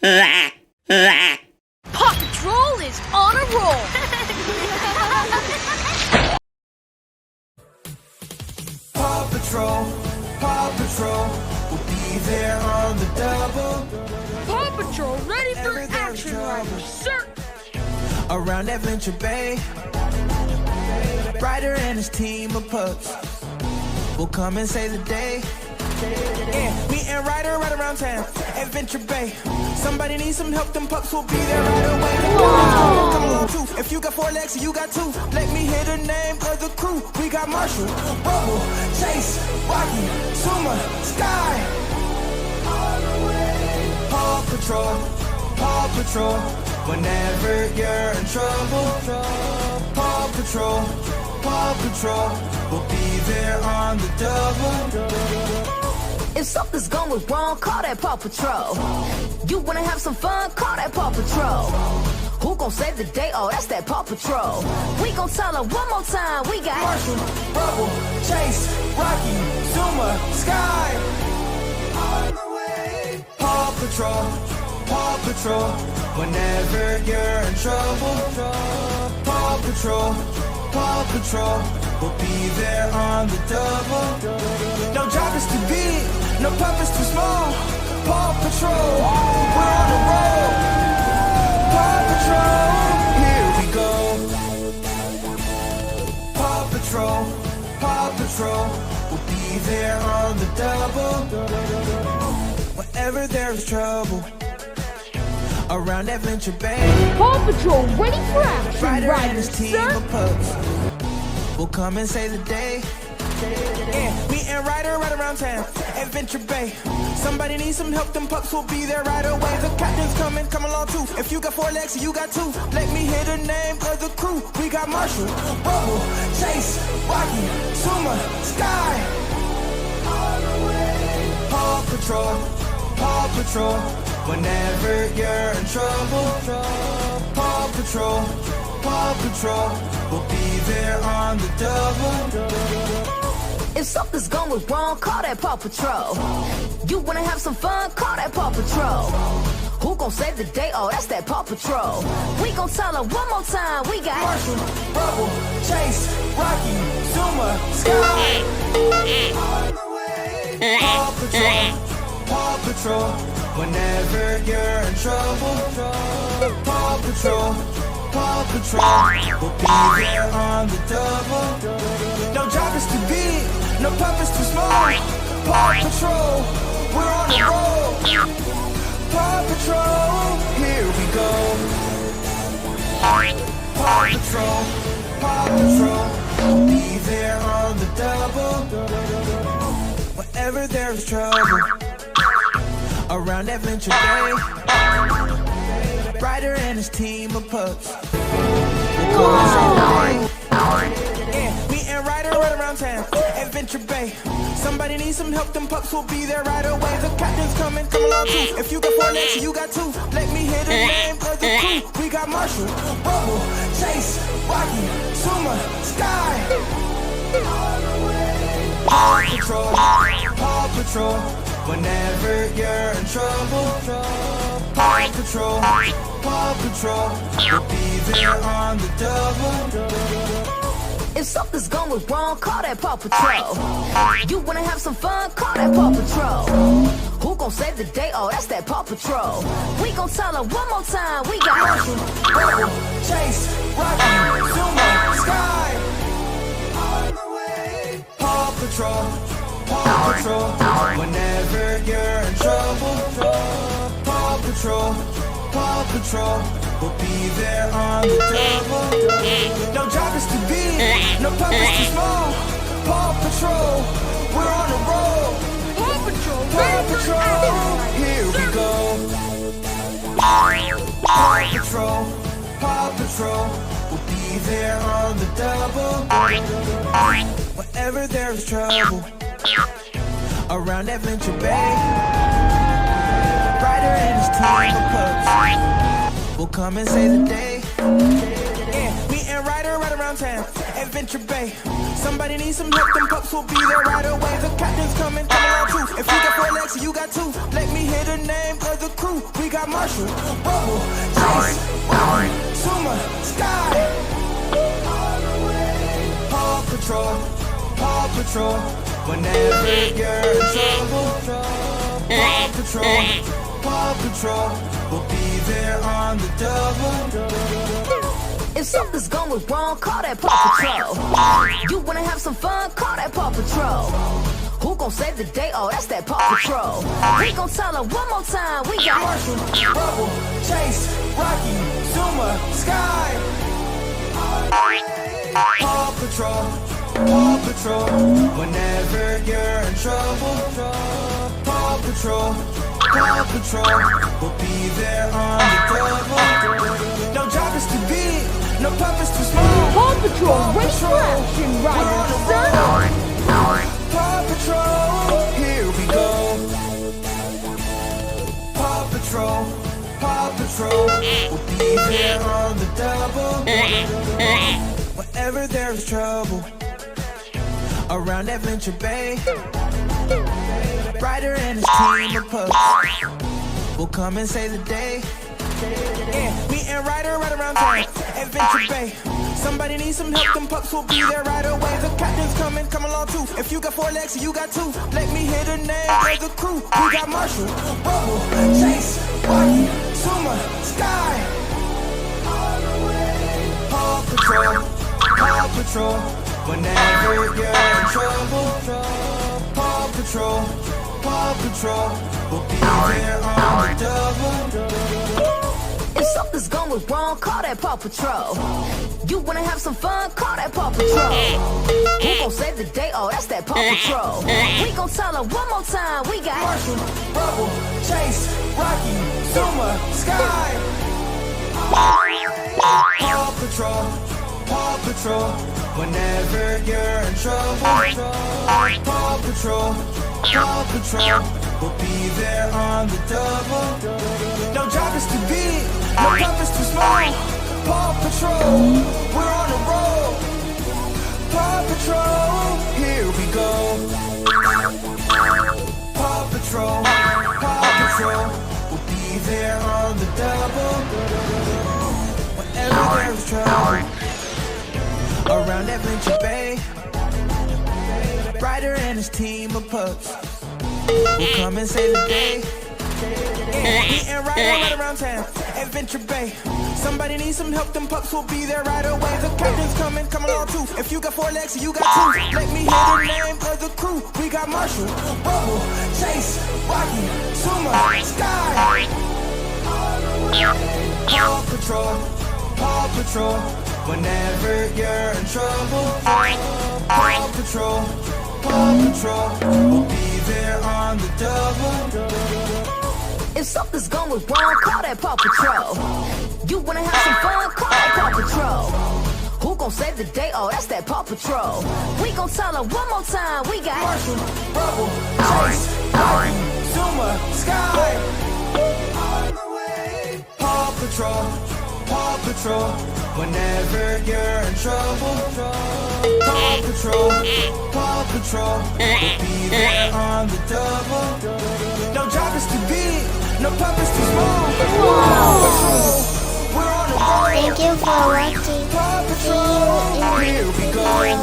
Paw Patrol is on a roll! Paw Patrol, will be there on the double. Paw Patrol ready for action, Ryder, sir! Around Adventure Bay, Ryder and his team of pups will come and save the day. Yeah, me and Ryder right around town, Adventure Bay. Somebody needs some help, them pups will be there right away. Come along too. If you got 4 legs, you got 2. Let me hear the name of the crew. We got Marshall, Rubble, Chase, Rocky, Suma, Sky. Paw Patrol, whenever you're in trouble. Paw Patrol, will be there on the double. If something's going wrong, call that Paw Patrol. You wanna have some fun, call that Paw Patrol. Who gon' save the day? Oh, that's that Paw Patrol. We gon' tell her one more time, we got Marshall, Rubble, Chase, Rocky, Zuma, Sky. On the way. Paw Patrol, whenever you're in trouble. Paw Patrol, will be there on the double. No job is too big, no pup is too small. Paw Patrol, we're on the road. Paw Patrol, here we go. Paw Patrol, will be there on the double. Whenever there's trouble around Adventure Bay, Paw Patrol ready for action, Ryder and Ryder, his team sir! of pups will come and save the day. Yeah, me and Ryder right around town, Adventure Bay. Somebody needs some help, them pups will be there right away. The captain's coming, come along too. If you got 4 legs, you got 2. Let me hear the name of the crew. We got Marshall, Rubble, Chase, Rocky, Suma, Sky. Paw Patrol, whenever you're in trouble. Paw Patrol, will be there on the double. If something's going wrong, call that Paw Patrol. You wanna have some fun, call that Paw Patrol. Who gon' save the day? Oh, that's that Paw Patrol. We gon' tell her one more time, we got Marshall, Rubble, Chase, Rocky, Zuma, Sky. On the way. Paw Patrol, whenever you're in trouble. Paw Patrol, will be there on the double. No job is too big, no pup is too small. Paw Patrol, we're on the road. Paw Patrol, here we go. Paw Patrol, will be there on the double. Whenever there's trouble around Adventure Bay, Ryder and his team of pups will come and save the day. Yeah, me and Ryder right around town, Adventure Bay. Somebody needs some help, them pups will be there right away. The captain's coming, come along too. If you got 4 legs, you got 2. Let me hear the name of the crew. We got Marshall, Rubble, Chase, Rocky, Suma, Sky. Paw Patrol, whenever you're in trouble. Paw Patrol, will be there on the double. If something's going wrong, call that Paw Patrol. You wanna have some fun, call that Paw Patrol. Who gon' save the day? Oh, that's that Paw Patrol. We gon' tell her one more time, we got Marshall, Rubble, Chase, Rocky, Zuma, Sky. On the way. Paw Patrol, whenever you're in trouble. Paw Patrol, will be there on the double. No job is too big, no pup is too small. Paw Patrol, we're on the road. Paw Patrol Paw ready for Patrol, action, here we Ryder, go. Paw Patrol, will be there on the double. Whenever there's trouble around Adventure Bay, Ryder and his team of pups will come and save the day. Yeah, me and and Ryder right around town. Adventure Bay. Somebody needs some help, them pups will be there right away. The captain's coming on too. If you got 4 legs, you got 2. Let me hear the name of the crew. We got Marshall, Rubble, Chase, Rocky, Suma, Sky. Paw Patrol, Paw Patrol. Whenever you're in trouble, Paw Patrol, Paw Patrol. We'll be there on the double. If something's going wrong, call that Paw Patrol. You wanna have some fun, call that Paw Patrol. Who gon' save the day? Oh, that's that Paw Patrol. We gon' tell her one more time, we got Marshall, Rubble, Chase, Rocky, Zuma, Sky. Paw Patrol, Paw Patrol. Whenever you're in trouble, Paw Patrol, Paw Patrol. We'll be there on the double. No job is too big, no pup is too small. Paw Patrol, race for action, riders, son. Paw Patrol, here we go. Paw Patrol, Paw Patrol. We'll be there on the double. Whenever there's trouble around Adventure Bay, Ryder and his team of pups will come and save the day. Yeah, me and Ryder right around town. Adventure Bay. Somebody needs some help, them pups will be there right away. The captain's coming, come along too. If you got 4 legs, you got 2. Let me hear the name of the crew. We got Marshall, Rubble, Chase, Rocky, Suma, Sky. Paw Patrol, Paw Patrol. Whenever you're in trouble, Paw Patrol, Paw Patrol. We'll be there on the double. If something's going wrong, call that Paw Patrol. You wanna have some fun, call that Paw Patrol. Who gon' save the day? Oh, that's that Paw Patrol. We gon' tell her one more time, we got Marshall, Rubble, Chase, Rocky, Zuma, Sky. Paw Patrol, Paw Patrol. Whenever you're in trouble, Paw Patrol, Paw Patrol. We'll be there on the double. No job is too big, no pup is too small. Paw Patrol, we're on the road. Paw Patrol, here we go. Paw Patrol, Paw Patrol. We'll be there on the double. Whenever there's trouble around Adventure Bay, Ryder and his team of pups will come and save the day. Yeah, me and Ryder right around town. Adventure Bay. Somebody needs some help, them pups will be there right away. The captain's coming, come along too. If you got 4 legs, you got 2. Let me hear the name of the crew. We got Marshall, Rubble, Chase, Rocky, Suma, Sky. Paw Patrol, Paw Patrol. Whenever you're in trouble, Paw Patrol, Paw Patrol. We'll be there on the double. If something's going wrong, call that Paw Patrol. You wanna have some fun, call that Paw Patrol. Who gon' save the day? Oh, that's that Paw Patrol. We gon' tell her one more time, we got Marshall, Rubble, Chase, Rocky, Zuma, Sky. Paw Patrol, Paw Patrol. Whenever you're in trouble, Paw Patrol, Paw Patrol. We'll be there on the double. No job is too big, no pup is too small. Paw Patrol, we're on the road. Thank you for watching. Paw See you Patrol, in the here we next go. video.